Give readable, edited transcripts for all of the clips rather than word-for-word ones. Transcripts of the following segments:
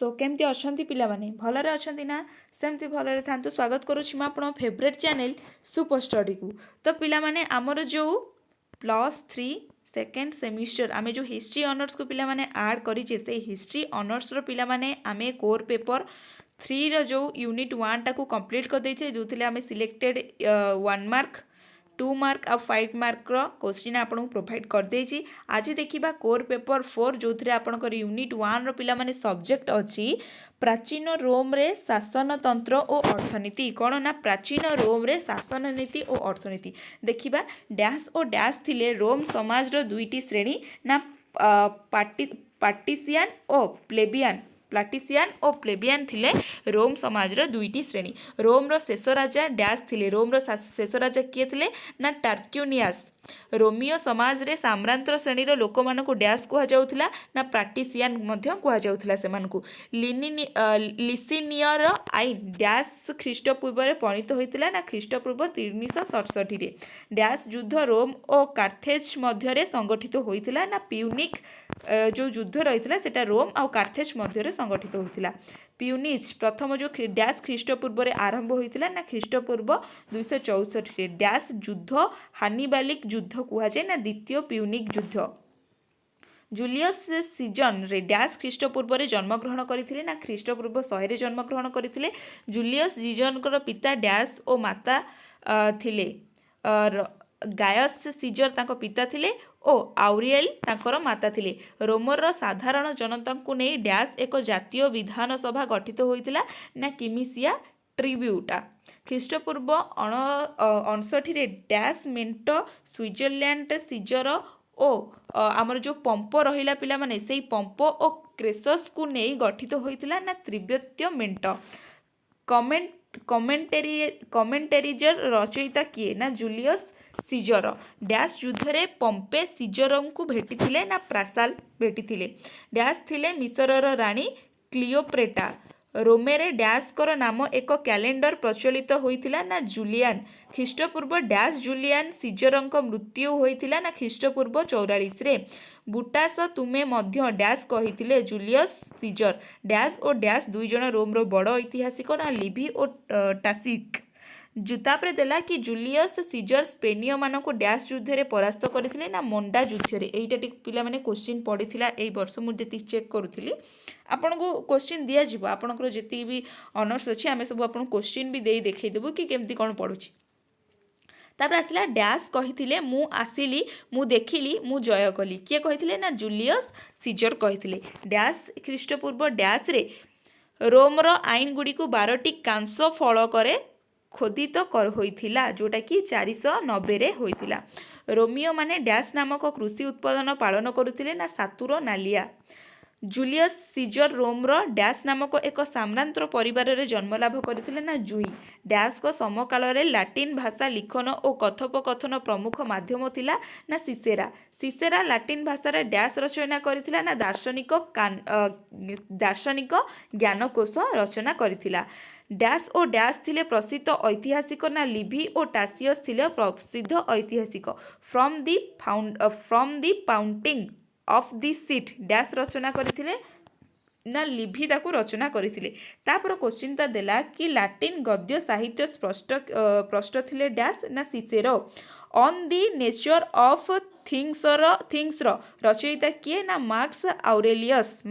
सो केमती अछंती पिला माने भलरे अछंती ना सेमती भलरे थांतु स्वागत करुछि म आपन फेवरेट चैनल सुपर स्टडी को। तो पिला माने हमर जो +3 सेकेंड सेमिस्टर आमे जो हिस्ट्री ऑनर्स को पिला माने ऐड करिचे से हिस्ट्री ऑनर्स रो पिला माने आमे कोर पेपर 3 रो जो यूनिट 1 टा को कंप्लीट कर दैथे जोथिले आमे सिलेक्टेड 1 मार्क 2 मार्क आ 5 मार्क रो क्वेश्चन आपन प्रोवाइड कर देछि। आज देखिबा कोर पेपर 4 जोथिरे आपनकर यूनिट 1 रो पिला माने सब्जेक्ट अछि प्राचीन रोम रे शासन तंत्र और अर्थनीति। कौन ना प्राचीन रोम रे शासन नीति और अर्थनीति देखिबा डैश और डैश थिले रोम समाज रो दुईटी श्रेणी ना पार्टिसियन और प्लेबियन थिले रोम समाज रो दुईटी श्रेणी। रोम रो शेष राजा डैश थिले रोम रो शेष राजा किए थिले ना टार्क्यूनियस। रोमियो समाज रे साम्रांत श्रेणी रो लोक मानकु डैश कुहा जाउथिला ना प्राक्टिसियन मध्य कुहा जाउथिला से मानकु। लिसिनियर आईन डैश ख्रीष्टपूर्व रे परिणत होइतिला ना ख्रीष्टपूर्व 367 रे। डैश युद्ध रोम और कार्थेज मध्य रे संगठित होइतिला ना प्यूनिक जो युद्ध रहितिला सेटा रोम और कार्थेज मध्य रे संगठित होइतिला। प्यूनिज प्रथम जो डैश ख्रीष्टपूर्व रे आरंभ होइतिला ना ख्रीष्टपूर्व 264 रे। डैश युद्ध हानिबालिक युद्ध कुहा जाय ना द्वितीय प्यूनिक युद्ध। जूलियस सीजन रे डैश ख्रीष्टपूर्व रे जन्मग्रहण करथिले ना ख्रीष्टपूर्व 100 रे जन्मग्रहण करथिले। जूलियस सीजन कर पिता डैश और माता थिले गायस सीजर तांको पिता थिले ओ आउरिएल तांकर माता थिले। रोमर साधारण जनता को नहीं डैश एक जातीय विधान सभा गठित होइतिला ना किमिसिया ट्रिब्यूटा। ख्रीष्टपूर्व 59 रे डैश मेंटो स्विट्जरलैंड सीजर ओ आमर जो पंप रहिला पिला माने सेई पंप ओ क्रेसस को नहीं गठित होइतिला ना त्रिब्यत्य मेंटो। कमेंटेरिजर रचयिता किए ना जूलियस सीजर। डैश युद्ध रे पंपे सीजर को भेटिथिले ना प्रासाल भेटिथिले। डैश थिले मिसरर रानी क्लियोप्रेटा। रोमेरे डैश कर नाम एक कैलेंडर प्रचलित होइतिला ना जूलियन। ख्रीष्टपूर्व डैश जूलियन सीजरंक मृत्यु होइतिला ना ख्रीष्टपूर्व 44 रे। बुटास तुमे मध्य डैश कहिथिले जूलियस सीजर। डैश और डैश दुई जन रोम रो बड़ ऐतिहासिक ना लिवी और टासिक। तापर देला कि जूलियस सीजर स्पेनियो मानको डैश युद्ध रे परास्त करथिले ना मंडा युद्ध रे। एइटा टिक पिला माने क्वेश्चन पडिथिला एई वर्ष मु जेति चेक करूथिली आपन को क्वेश्चन दिया जिवो आपनकर जेति भी ऑनर्स अछि आमे सब आपन क्वेश्चन भी देई देखै देबो कि केमती कोन पडुछि। तापर आसिला डैश कहिथिले मु आसिली मु देखिली मु जय कली किए कहिथिले ना जूलियस सीजर कहिथिले। डैश ख्रीष्टपूर्व डैश रे रोम रो आईन गुडी को 12टी कांसो फल करे खोदित कर होइथिला जोटा कि 490 रे होइथिला। रोमियो माने डैश नामक कृषि उत्पादन पालन करुथिले ना सातुरो नालिया। जूलियस सीजर रोम रो डैश नामक एक साम्रांत परिवार रे जन्म लाभ करथिले ना जुई। डैश को समकाल रे लैटिन भाषा लिखन और कथोपकथन प्रमुख माध्यम थिला ना सिसेरा। सिसेरा लैटिन भाषा रे डैश रचना करथिला ना दार्शनिक ज्ञानकोश रचना करथिला। डैश और डैश थिले प्रसिद्ध ऐतिहासिक ना लिवी और टासियस थिले प्रसिद्ध ऐतिहासिक। From the founding of the city dash रचना करथिले ना लिभी ताकू रचना करथिले। तापर क्वेश्चन ता देला कि लैटिन गद्य साहित्य प्रष्ट थिले डैश ना Cicero. On the nature of things रो रचयिता किए ना मार्क्स आउरेलियस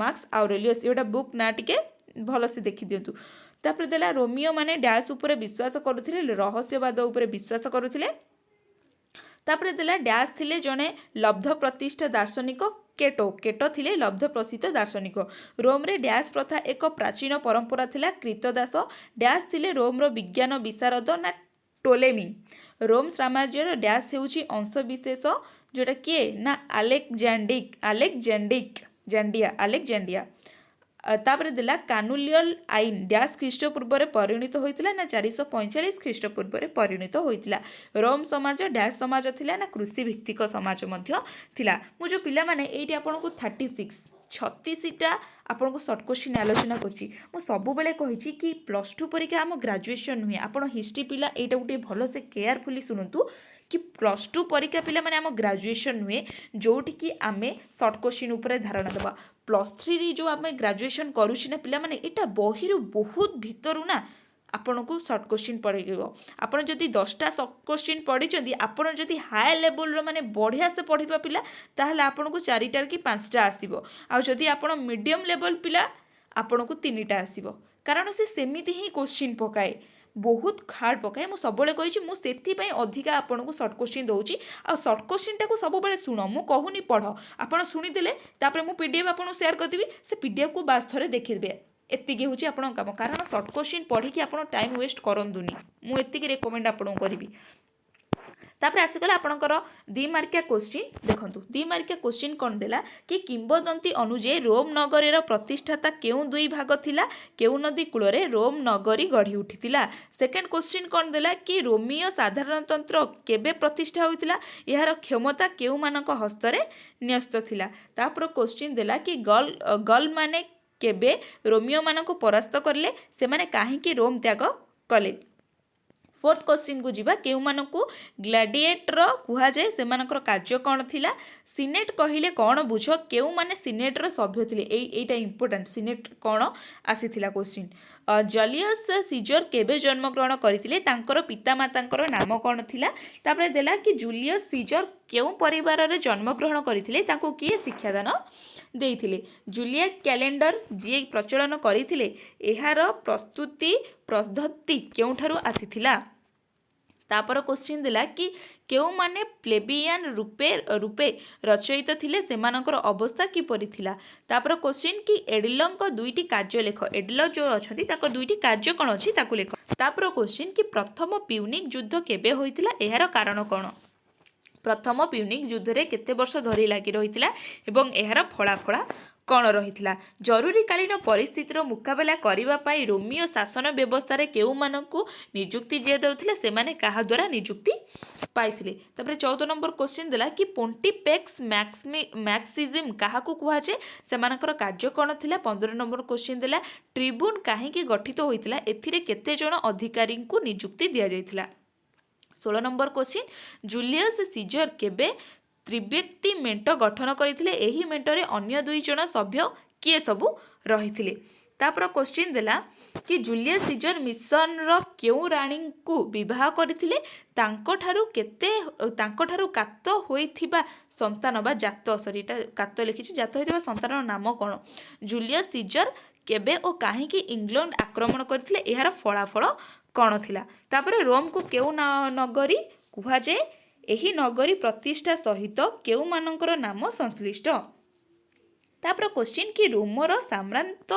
एटा बुक ना टिके भल से देखि दियंतु। तापर देला रोमियो माने डैश उपरे विश्वास करुथिले रहस्यवाद उपरे विश्वास करुथिले। तापर देला डैश थिले जने लब्ध प्रतिष्ठा दार्शनिक केटो थिले लब्ध प्रसिद्ध दार्शनिक। रोम रे डैश प्रथा एक प्राचीन परंपरा थिला कृतदास। डैश थिले रोम रो विज्ञान विशारद ना टोलेमी। रोम साम्राज्यर डैश हेउची अंशविशेष जोटा किए ना अलेक्जेंडिया। तापर देला कानुलियल आईन डैश ख्रीष्टपूर्व रे परिणत होइतिला ना 445 ख्रीष्टपूर्व रे परिणत होइतिला। रोम समाज डैश समाज थिला ना कृषि भित्तिक समाज मध्य थिला। मु जो पिला माने एइटी आपन को 36 टा आपन को शॉर्ट क्वेश्चन आलोचना करछि। मु सब बेले कहिछि कि +2 परीक्षा हम ग्रेजुएशन नुहे आपन हिस्ट्री पिला एइटा गुटे भलो से केयरफुली सुनंतु कि +2 परीक्षा पिला माने आम ग्रेजुएशन नुहे जोटी कि आमे शॉर्ट क्वेश्चन ऊपर धारणा देबा +3 जो आमे ग्रेजुएशन करूछि ना पिला माने एटा बहिरु बहुत भितरु ना आपण को शॉर्ट क्वेश्चन पढ़ेगो आपण जदि 10टा शॉर्ट क्वेश्चन पढ़ी आपण जदि हाई लेवल रो माने बढ़िया से पढ़िबा पिला ताहले आपण को 4टा कि 5टा आसीबो आ जदि आपण मीडियम लेवल पिला आपण को 3टा आसीबो कारण से सेमिति ही क्वेश्चन पकाए बहुत हार्ड पकाए मु सब कही मुझे अधिका आपन को शॉर्ट क्वेश्चन दूसरी आ शॉर्ट क्वेश्चन टाक सब शुण मु कहूनी पढ़ आपड़ शुणीदे मुझे पीडीएफ आपको सेयार करदेवी से पीडीएफ को बास थे देखिए एतिकी हूँ आपन काम कारण शॉर्ट क्वेश्चन पढ़ी आप टाइम वेस्ट करतुनि मुझे रेकमेंड आपको करी तापर आसीगला आपणकर 2 मार्किया क्वेश्चन देखु 2 मार्किया क्वेश्चन कौन देला कि किंबदंती अनुଯାयी रोम नगरीर प्रतिष्ठाता केउ दुई भाग थिला केउ नदी कूल रोम नगरी गढ़ी उठितिला सेकेंड क्वेश्चन कौन देला कि रोमियो साधारणतंत्र केबे प्रतिष्ठा होइतिला यार क्षमता केउ मानक हस्तरे न्यस्त थिला तापर क्वेश्चन देला कि गल माने केबे रोमियो मानक परास्त करले से माने काहेकि रोम त्याग कले फोर्थ क्वेश्चन को जीवा केउ मानकु ग्लैडिएटर कुहा जाए से मानकर कार्य कौन थिला सिनेट कहिले कौन बुझ केउ माने सिनेटर सभ्य थिले एटा इंपोर्टेंट सिनेट कौन आसीथिला क्वेश्चन जलियस सीजर केबे जन्म ग्रहण करथिले तांकर पिता मातांकर नाम कौन थिला तापरे देला कि जूलियस सीजर केउ परिवार रे जन्म ग्रहण करथिले तांको किए शिक्षादान देइथिले जूलियट कैलेंडर जी प्रचलन करथिले एहार प्रस्तुति पद्धति केउठारु आसीथिला तापर क्वेश्चन दिला कि केउ माने प्लेबियन रूपे रचयित थिले सेमानकर अवस्था किपरि थिला तापर क्वेश्चन कि एडिलंक दुईटी कार्य लेख एडिल जो अछंती ताकर दुईटी कार्य कोन अछि ताकु लेख तापर क्वेश्चन कि प्रथम प्यूनिक युद्ध केबे होइतिला एहार कारण कोन प्रथम प्यूनिक युद्ध रे केते वर्ष धरि लागि रहितिला एवं एहार फलाफल कौन रही जरूरीकालीन परिस्थितिर मुकाबला करने रोमियो शासन व्यवस्था केउ मानकु निजुक्ति दिया से माने कहा द्वारा निजुक्ति पाइथिले 14 नंबर क्वेश्चन देला कि पोंटिपेक्स मैक्सिज्म क्या कहुए से कार्य कौन थिला 15 नंबर क्वेश्चन देला ट्रिब्यून काहेकि गठित होइतिला एथिरे केते जण अधिकारी को निजुक्ति दिया जाइथिला 16 नंबर क्वेश्चन जूलियस सीजर केबे त्रिव्यक्ति मेंट गठन करथिले एही मेंटरे अन्य 2 जण सभ्य किए सबु रहिथिले तापर क्वेश्चन देला कि जूलियस सीजर मिशन रो केउ रानी को विवाह करथिले तांको ठारू कात होइथिबा संतान बा जात सरीटा कात लिखिछि जात होइथिबा संतान नाम कोन जूलियस सीजर केबे ओ काहेकि इंग्लैंड आक्रमण करथिले एहार फलाफल कोन थिला तापर रोम को केउ नगरी कुहा जाए एही नगरी प्रतिष्ठा सहित केउ मानकर नाम संश्लिष्ट तापर क्वेश्चन कि रोमर साम्रांत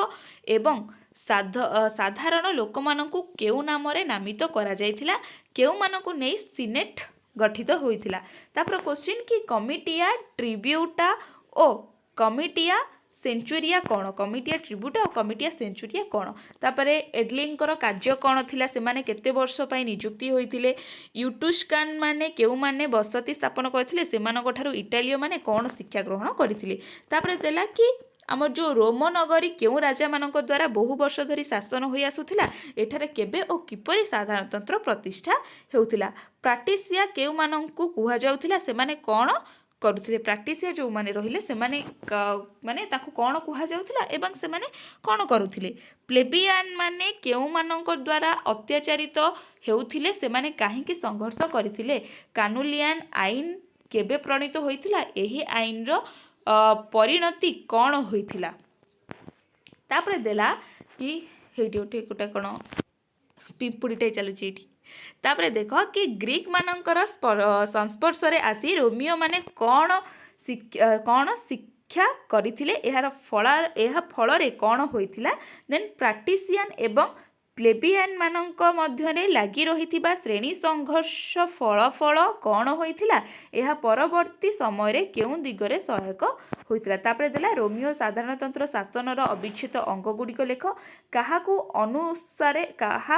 एवं साधारण लोक मानकु केउ नाम रे नामित करा जायथिला केउ मानकु नै सिनेट गठित होइथिला तापर क्वेश्चन कि कमिटिया ट्रिब्यूटा ओ कमिटिया सेंचुरिया कौन कमिटिया ट्रिब्यूटा और कमिटिया सेंचुरिया कौन तापर एडलिंकर कार्य कौन थिला से माने केते वर्ष पई नियुक्ति होइथिले यूटुस्कान माने केउ माने बसति स्थापन करथिले सेमानक ठारू इटालियो माने कौन शिक्षा ग्रहण करथिले तापर देला कि आमर जो रोम नगरी केउ राजा मानक द्वारा बहु वर्ष धरी शासन होई आसुथिला एठारे केबे ओ किपरि साधारणतंत्र प्रतिष्ठा हेउथिला प्राटिसिया केउ मानकु कुहा जाउथिला से माने कौन करुथिले प्राक्टिसिया जो माने रहिले से माने ताकु कौन कुहा जाउथिला एवं से माने कौन करुथिले प्लेबियान माने केउ मानक द्वारा अत्याचारित हेउथिले से माने काहेकि संघर्ष करथिले कानुलियन आईन केबे प्रणीत होइथिला एही आईन रो परिणति कौन होइथिला तापर देला कि हेटी उठी कोटा कोन पिंपुड़ीटे चलुची एठी तापर देख कि ग्रीक मानकर संस्पर्श रे आसी रोमियो माने कौन शिक्षा करथिले एहार फल रे कौन होइथिला देन प्राक्टिसियन एवं प्लेबियन मानक मध्यरे लागि रहिथिबा श्रेणी संघर्ष फल कौन होइथिला एहा परवर्ती समय रे केउ दिगरे सहायक होइथिला तापर देला रोमियो साधारणतंत्र शासनर अविच्छेद अंग गुड़िक लेख कहा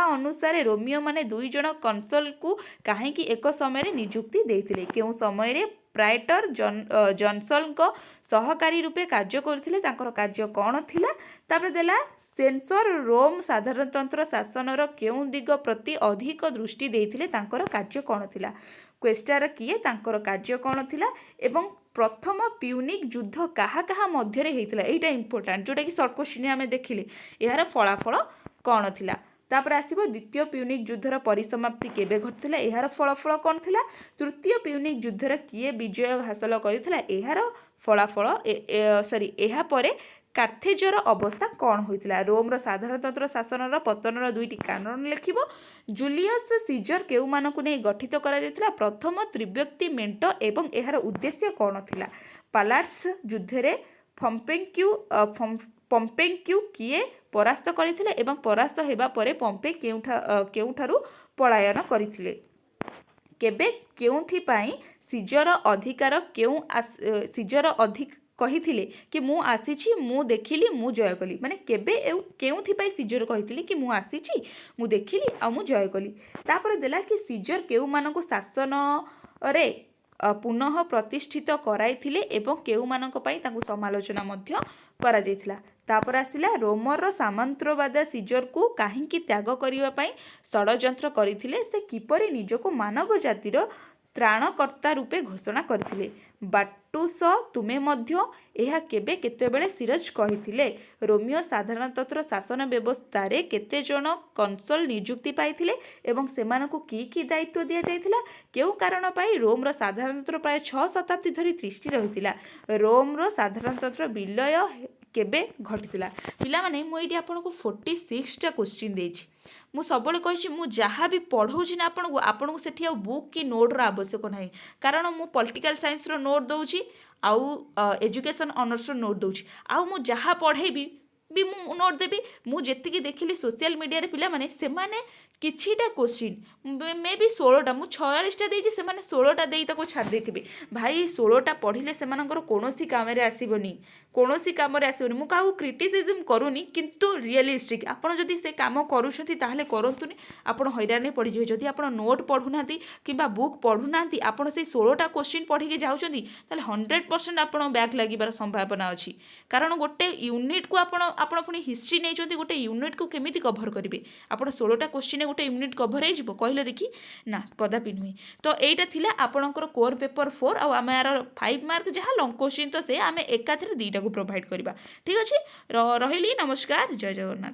अनुसारे रोमियो माने 2 जण कंसल को काहेकि एक समय रे नियुक्ति देइथिले केउ समय रे प्राइटर जॉनसन को सहकारी रूपे कार्य करथिले तांकर कार्य कौन थिला तापर देला सेंसर रोम साधारणतंत्र शासनर केउ दिग प्रति अधिक दृष्टि देइथिले तांकर कार्य कौन थिला क्वेस्टार किए तांकर कार्य कौन थिला एवं प्रथम प्यूनिक युद्ध कहा कहा मध्य होता यहीटा इंपोर्टाट जोटा कि सर्ट क्वेश्चन आम देखिले यार फलाफल कौन थिला तापर आसीबो द्वितीय प्यूनिक युद्धर परिसमाप्ति केबे घटिला यार फलाफल कौन थिला तृतीय प्यूनिक युद्धर किए विजय हासिल करथिला यार फलाफल सॉरी एहा परे कार्थेजर अवस्था कौन होता रोम्र साधारणतंत्र शासन पतनर दुईटी कारण लिखिबो जूलियस सीजर केउ मानकु नै गठित करा जायतिला प्रथम त्रिव्यक्ति मेंट एवं एहार उद्देश्य कौन थिला पालार्स युद्धरे पम्पेक्यू किए परास्त करथिले एवं परास्त हेबा परे पम्पे केउठारु पलायन करथिले केबे केउथि पई सीजर अधिकार सीजर अधिक कही कि मु आसीची मु देखिली मु जय कली माने केबे केउथि सीजर कही कि मु आसीची मु देखिली आ मु जय कली तापर देला कि सीजर केउ मानकु शासन रे पुनः प्रतिष्ठित कराइथिले एवं केउ मानक पई ताकु समालोचना मध्य करा जायथिला तापर आसिला रोमर सामंतवाद सीजर को काहींकी त्याग करिवा पई षडयंत्र करथिले से किपरि निजको मानव जातिर त्राणकर्ता रूपे घोषणा करथिले बाटुस तुमे मध्य एहा केबे केतेबेले सिरज कहिथिले रोमियो साधारणतंत्र शासन व्यवस्था रे केते जण कंसल नियुक्ति पाइथिले एवं सेमानकु की दायित्व दिया जायथिला केउ कारण पाई रोमर साधारणतंत्र प्राय 6 शताब्दी धरि दृष्टि रहिथिला रोमर साधारणतंत्र विलय केबे घटिथिला पिला माने मु एठी आपनको 46 टा क्वेश्चन देछि मु सबले कहि मु जहाँ भी पढ़ौछि ना आपनको सेठी आ बुक की नोट रो आवश्यक नाही कारण मु पॉलिटिकल साइंस रो नोट दउछि आउ एजुकेशन ऑनर्स रो नोट दउछि आउ मु जहाँ पढ़ेबी भी मु नोट देबी मु जेतिकी देखिली सोशल मीडिया रे पिला माने से माने किछिटा क्वेश्चन मे बी 16टा मु 46टा देइछि से माने 16टा देई ताको छाड़ देथिबे भाई 16टा पढ़िले से मानकर कोनोसी काम रे आसीबोनी कोनोसी काम रे आसीबोनी मु काहू क्रिटिसिज्म करूनी किंतु रियलिस्टिक आपण जदी से काम करूछंती ताहले करंतुनी आपण हैराने पड़ी जे जदी आपण नोट पढुनांती किबा बुक पढुनांती आपण से 16टा क्वेश्चन पढी के जाउछंती ताहले 100% आपण बैक लागिबार संभावना अछि कारण गोटे यूनिट को आपण पुनी हिस्ट्री नै जदी गोटे यूनिट को केमिति कवर करिवे आपण 16टा क्वेश्चन गोटे यूनिट कवर हो जिवो कहले देखि ना कदापि नुहे तो एटा थिला आपणकर कोर पेपर 4 आ आमे यार 5 मार्क जहाँ लॉन्ग क्वेश्चन तो से आमे एकाथरे 2टा को प्रोवाइड करबा ठीक अछि रहिली नमस्कार जय जगन्नाथ।